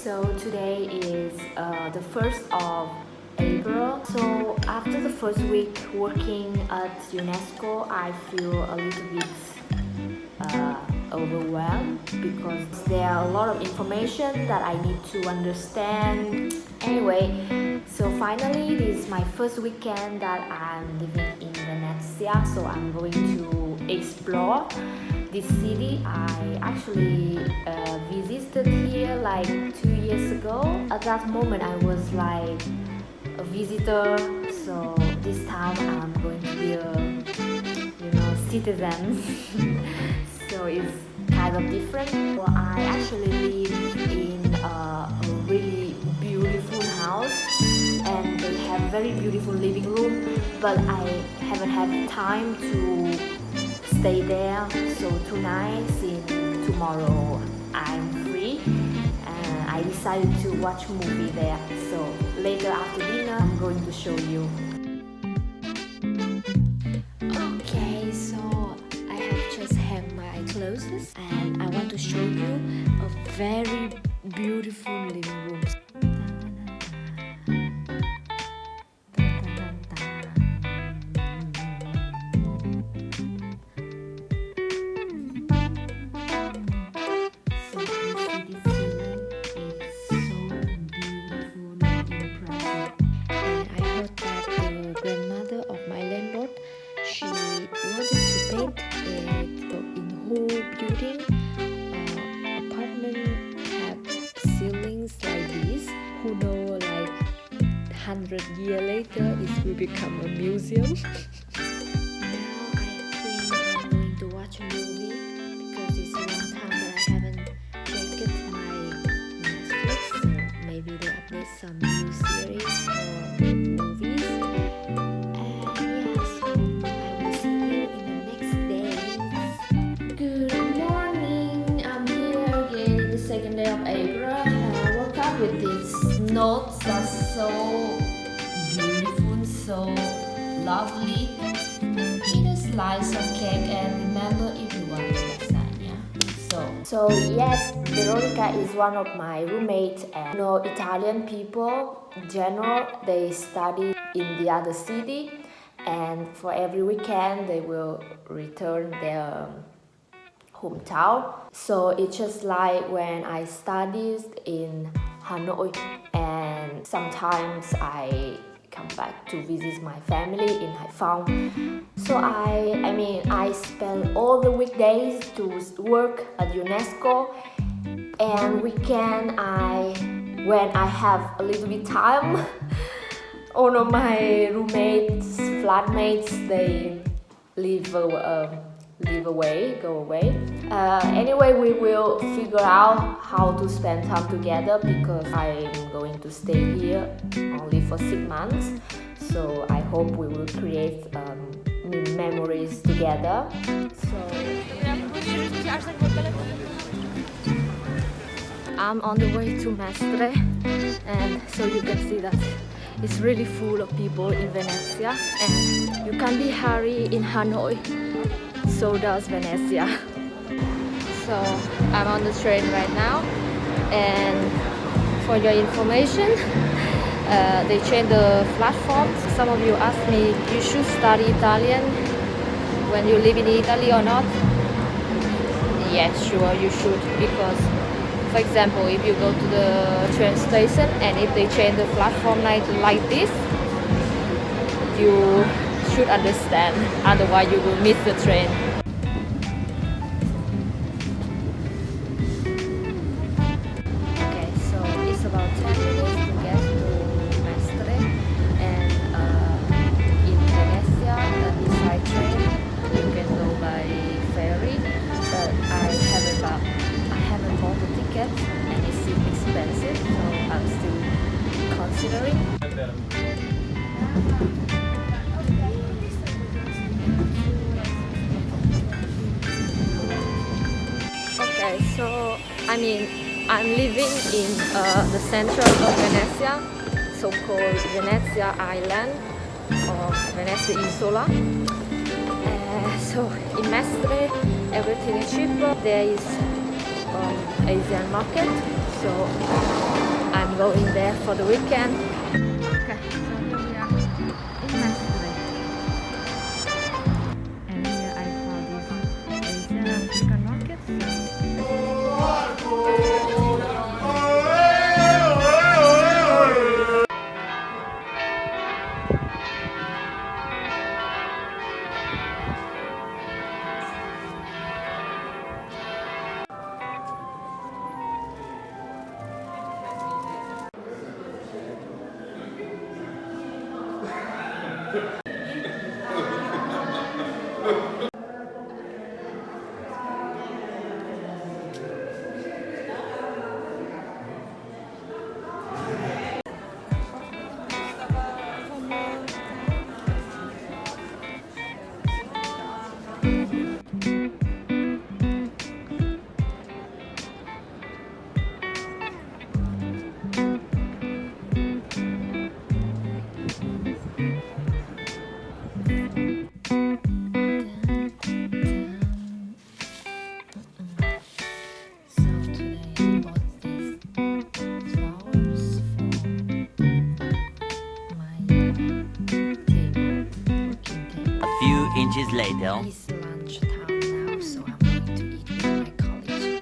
So today is the 1st of April. So after the first week working at UNESCO, I feel a little bit overwhelmed because there are a lot of information that I need to understand. Anyway, so finally this is my first weekend that I'm living in Venezia, so I'm going to explore this city. I actually visited here like 2 years ago. At that moment I was like a visitor, so this time I'm going to be a citizen. So it's kind of different. Well, I actually live in a really beautiful house and they have very beautiful living room, but I haven't had time to stay there. So tonight, since tomorrow I'm free, and I decided to watch a movie there. So later after dinner I'm going to show you. Okay, so I have just hung my clothes and I want to show you a very beautiful living room. Who know, like 100 years later it will become a museum. Now I think I'm going to watch a movie because it's a long time that I haven't checked my Netflix, so maybe they update some new series or movies. And yeah, so I will see you in the next days. Good morning, I'm here again in the second day of April. I woke up with this notes are so beautiful, so lovely. Eat a slice of cake and remember if you want lasagna. So yes, Veronica is one of my roommates, and Italian people in general, they study in the other city, and for every weekend they will return their hometown. So it's just like when I studied in Hanoi, and sometimes I come back to visit my family in Haiphong. So I spend all the weekdays to work at UNESCO, and weekend when I have a little bit time, all of my roommates, flatmates, they go away. Anyway, we will figure out how to spend time together because I'm going to stay here only for 6 months. So I hope we will create memories together. So I'm on the way to Mestre, and so you can see that it's really full of people in Venezia, and you can be hurry in Hanoi. So does Venezia. So I'm on the train right now, and for your information, they changed the platform. Some of you asked me, you should study Italian when you live in Italy or not? Yes, sure, you should, because for example, if you go to the train station and if they change the platform like this, you should understand, otherwise you will miss the train. Okay, so it's about 10 minutes to get to Mestre, and in Venezia, beside train, you can go by ferry, but I haven't bought the ticket and it seems expensive, so I'm still considering. Okay, so I'm living in the center of Venezia, so-called Venezia Island or Venezia Isola. So in Mestre everything is cheaper. There is Asian market, so I'm going there for the weekend. Okay, so here we are in Mestre. And here I found this Asian African market. Inches later. It's lunchtime now, so I'm going to eat with my colleagues.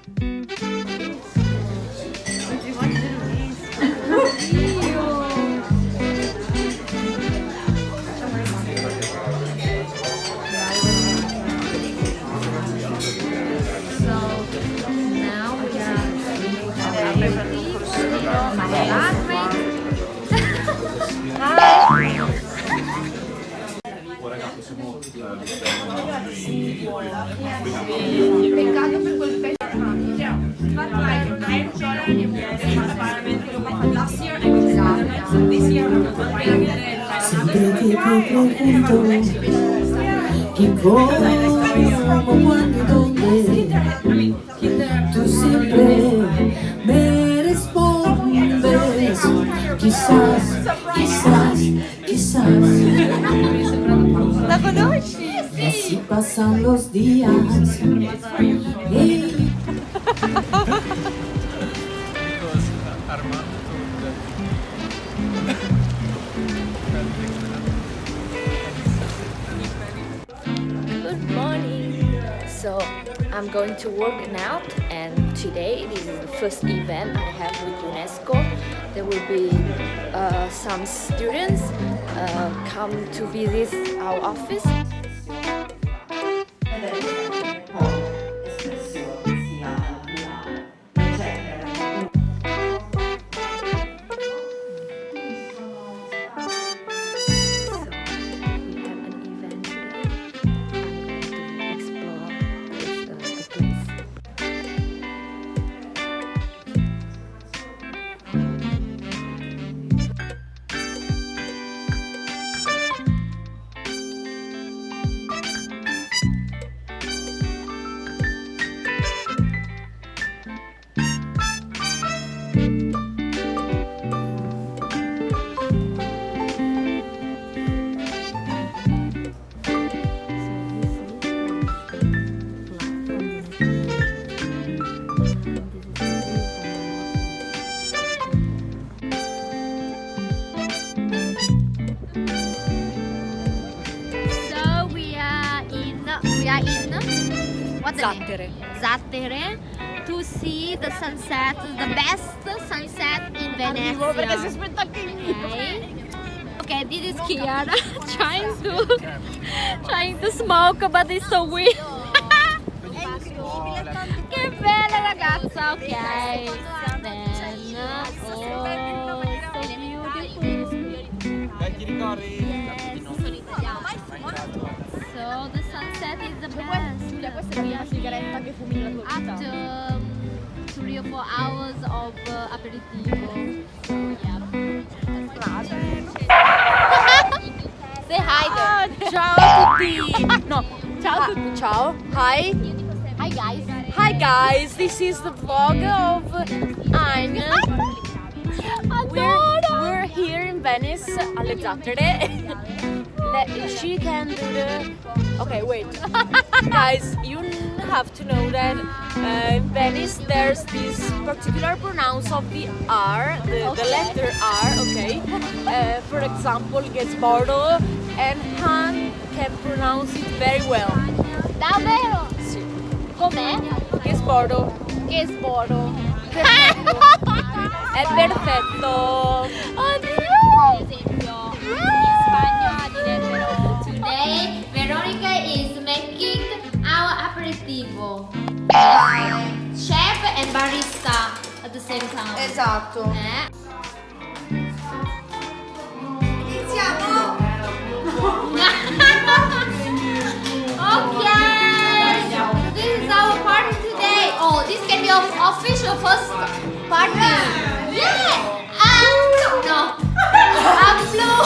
So now we are my flatmates. Peccato per quel pezzo. Sempre ti pregunto che cosa quando donde tú siempre me respondes quizás, quizás, quizás. La conosci? Y así pasan los días. Hey. Good morning. So I'm going to work now, and today this is the first event I have with UNESCO. There will be some students come to visit our office. What's the name? Zattere, to see the sunset, the best sunset in Venice. Okay, this is Chiara trying to smoke, but it's so weird. Che bella ragazza, ok. Then, oh, so beautiful. So the sunset is the best. Giulia, questa è la prima sigaretta che fumi nella tua vita. After 3 or 4 hours of aperitivo. Say hi there. Ciao a tutti! No, ciao a tutti! Ciao! Hi! Hi guys. Hi guys! This is the vlog of Anne. We're here in Venice alle Zattere. She can do the... Okay, wait. Guys, you have to know that in Venice there's this particular pronounce of the R, the letter R, okay? For example, Gesbordo and Han can pronounce it very well. Davvero? Sì. Com'è? Gesbordo. Gesbordo. È perfetto. Oddio! Per esempio, in Spagna direbbero Today Veronica is making our aperitivo. Chef and barista at the same time. Esatto. Iniziamo! Okay! This is our party today. Oh, this can be our official first party. Yeah! No. I'm blue.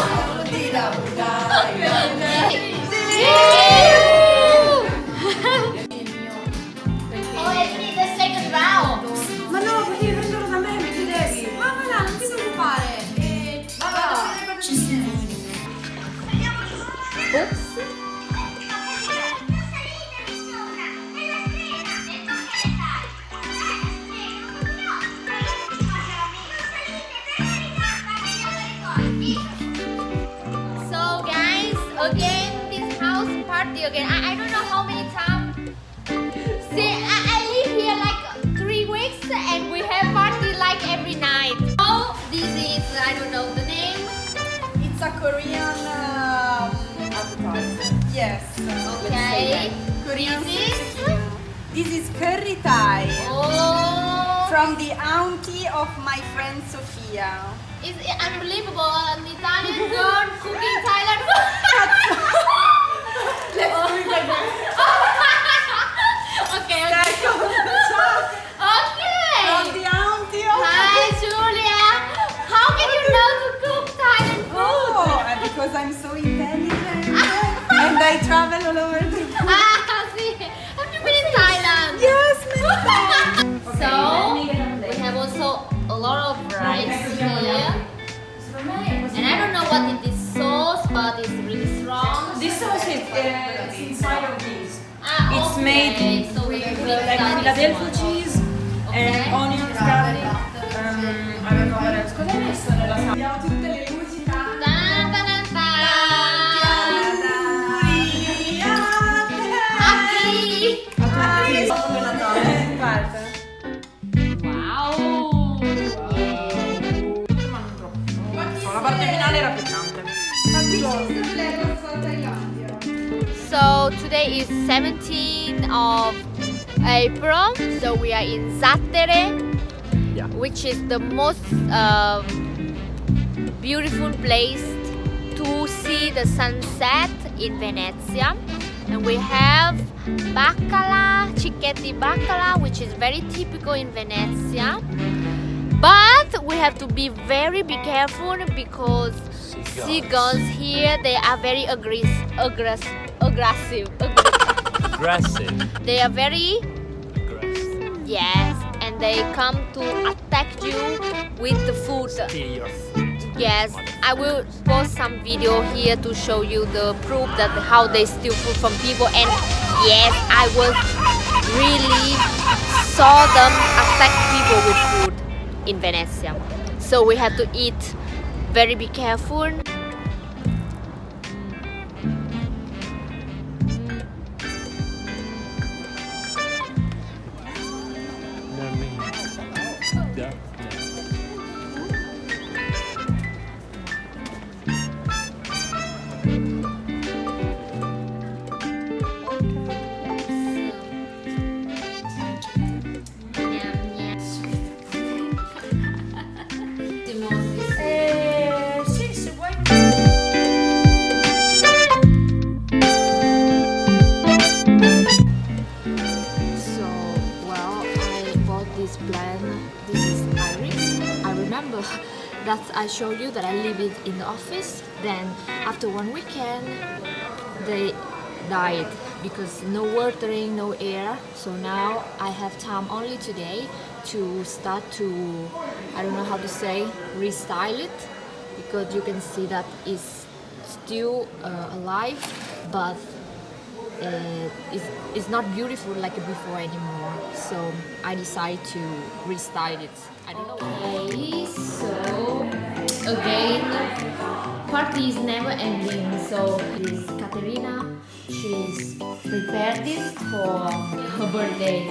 Oh, I need the second round. Ma no, potevi prenderlo da me, mi chiedevi. Ma va là, non ti preoccupare. So guys, again this house party again. I don't know how many times. See, I live here like 3 weeks and we have party like every night. Oh, this is, I don't know the name. It's a Korean appetizer. Yes. Okay. Korean This is This is curry Thai oh, from the auntie of my friend Sofia. it's unbelievable. An Italian girl cooking Thailand food. Let's do it again. Okay, okay. Ecco, Okay. from the auntie of Hi, Giulia. How can you know to cook Thailand food? Oh, because I'm so intelligent and I travel all over the world. See, have you been in Thailand? Yes, many times. So, we have also a lot of rice here. And I don't know what is this sauce, but it's really strong. This sauce is inside of these. It's Okay. made So we with mix like that Philadelphia one. cheese Okay. and onions, garlic. I don't know what else. Cosa hai messo nella salsa? Abbiamo tutte le luci Dun, dun, dun, dun. Happy. Wow. La parte finale era piccante. So today is 17th of April. So we are in Zattere, which is the most beautiful place to see the sunset in Venezia. And we have baccalà, cicchetti baccalà, which is very typical in Venezia. But we have to be very careful because seagulls here, they are very aggressive. They are very yes, and they come to attack you with the food. Yes, I will post some video here to show you the proof that how they steal food from people. And yes, I was really saw them attack people with food in Venezia. So we have to eat very be careful. Sì, se vuoi. So, well, I bought this plant. This is iris. I remember that I showed you that I leave it in the office. Then, after one weekend, they died because no watering, no air. So now I have time only today to start to, I don't know how to say, restyle it, because you can see that it's still alive, but it's not beautiful like before anymore. So I decided to restyle it. I don't know. Okay, so again, party is never ending. So this Caterina, she's prepared this for her birthday.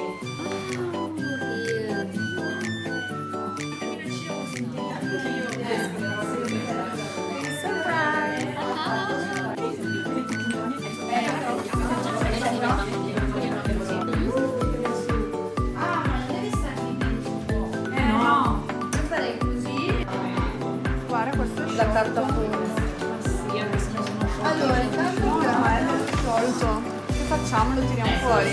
La carta fuori. Allora, intanto il caramello è sciolto. Che facciamo? Lo tiriamo fuori?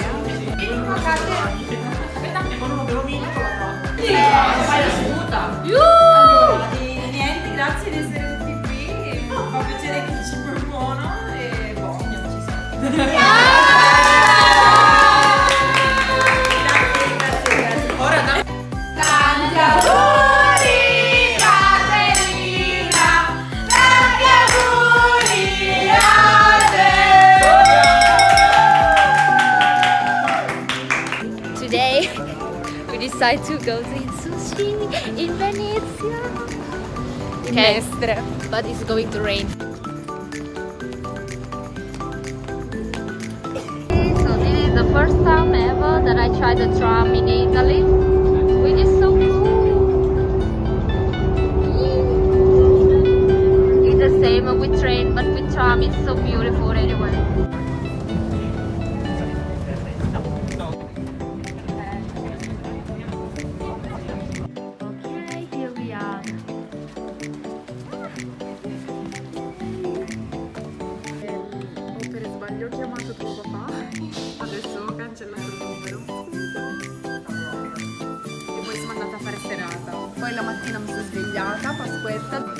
Fai la seduta. Allora, niente, grazie di essere tutti qui. Mi fa piacere che il cibo è buono e boh, ci siamo. Grazie. Ora da... Tanti auguri, Caterina! Tanti auguri a te! Today we decide to go to eat sushi in Venezia. Mestre. But it's going to rain. So this is the first time ever that I tried the tram in Italy, which is so cool. It's the same with train, but with tram it's so beautiful anyway. Okay, here we are. Per sbaglio ho chiamato tuo papà. Adesso ho cancellato il numero. E poi sono andata a fare serata. Poi la mattina mi sono svegliata, Pasquetta.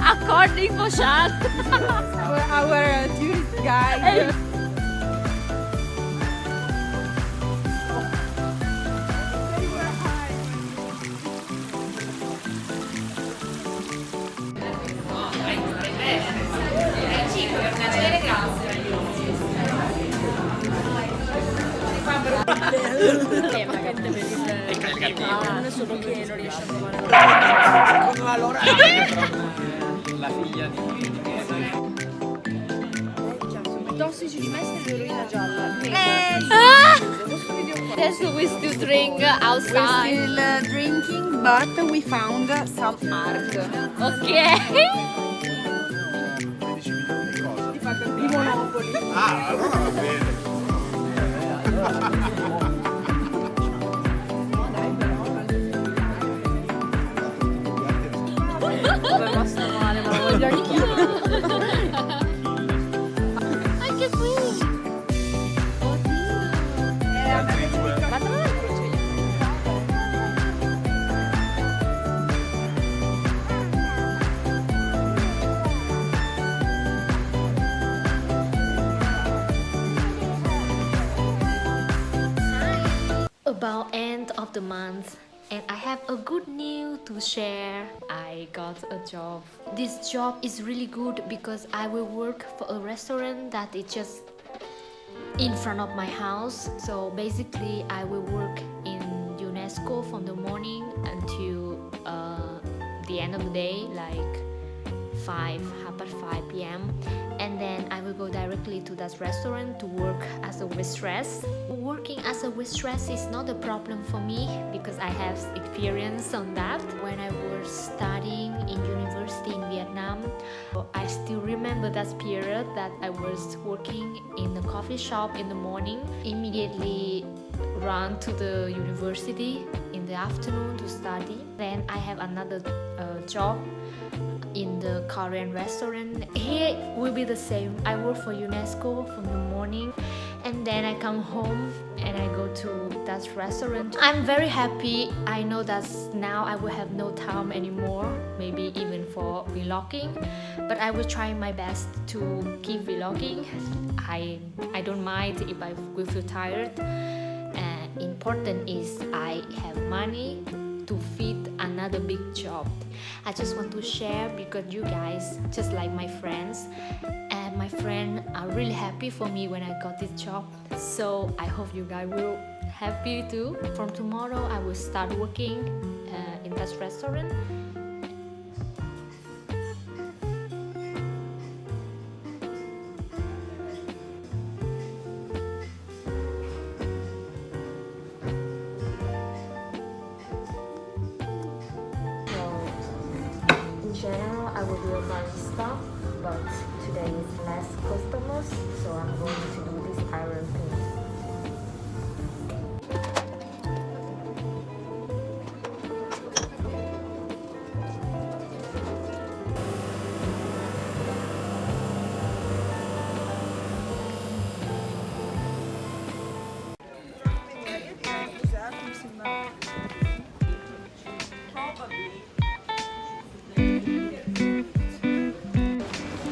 According for shot. Our tourist guide. Non è solo che non riesce a trovare la figlia di tossici di Mestre e l'eroina gialla. Yes, we still drink We're outside. still drinking, but we found some art. Okay. Di Monopoli. Ah, allora va bene. Basta male, ma lo voglio anch'io. Anche qui. Ma tra l'altro c'è About end of the month, and I have a good news to share. I got a job. This job is really good because I will work for a restaurant that is just in front of my house. So basically I will work in UNESCO from the morning until the end of the day, like 5 p.m. and then I will go directly to that restaurant to work as a waitress. Working as a waitress is not a problem for me because I have experience on that. When I was studying in university in Vietnam, I still remember that period that I was working in a coffee shop in the morning, immediately run to the university in the afternoon to study. Then I have another job in the Korean restaurant. Here will be the same. I work for UNESCO from the morning and then I come home and I go to that restaurant. I'm very happy. I know that now I will have no time anymore, maybe even for vlogging, but I will try my best to keep vlogging. I don't mind if I will feel tired. Important is I have money to feed another big job. I just want to share because you guys, just like my friends, and my friends are really happy for me when I got this job. So I hope you guys will happy too. From tomorrow I will start working in that restaurant. In general, I will do a barista, but today is less customers, so I'm going to do this iron thing.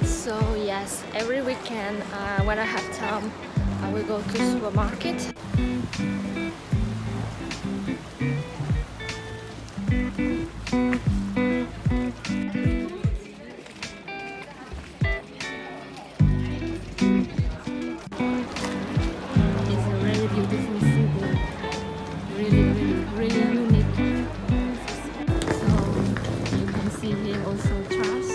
So yes, every weekend when I have time, I will go to the supermarket. It's a really beautiful city, really unique. So you can see here also trash.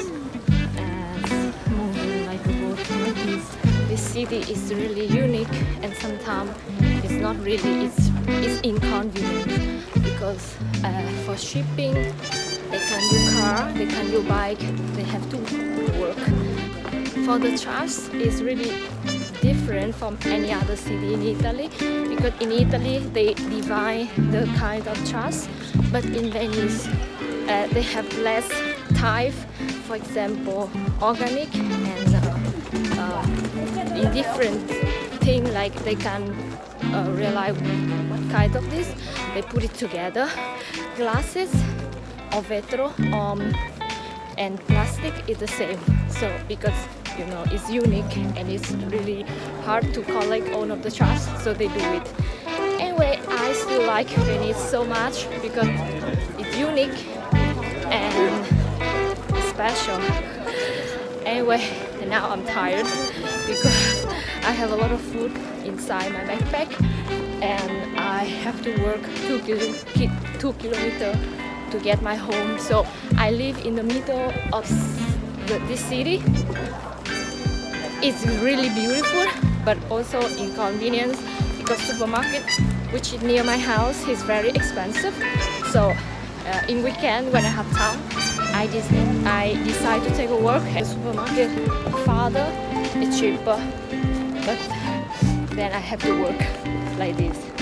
This city is really unique and sometimes it's not really, it's inconvenient because for shipping they can do car, they can do bike, they have to work. For the trash it's really different from any other city in Italy because in Italy they divide the kind of trash, but in Venice they have less type, for example organic and in different things, like they can realize what kind of this, they put it together. Glasses or vetro and plastic is the same, so because you know it's unique and it's really hard to collect all of the trash, so they do it. Anyway, I still like Venice so much because it's unique and special. Anyway, now I'm tired because I have a lot of food inside my backpack and I have to work 2 kilometers to get my home. So I live in the middle of this city. It's really beautiful, but also inconvenience because supermarket, which is near my house, is very expensive. So in weekend when I have time, I decide to take a walk at the supermarket. Farther, it's cheaper, but then I have to work like this.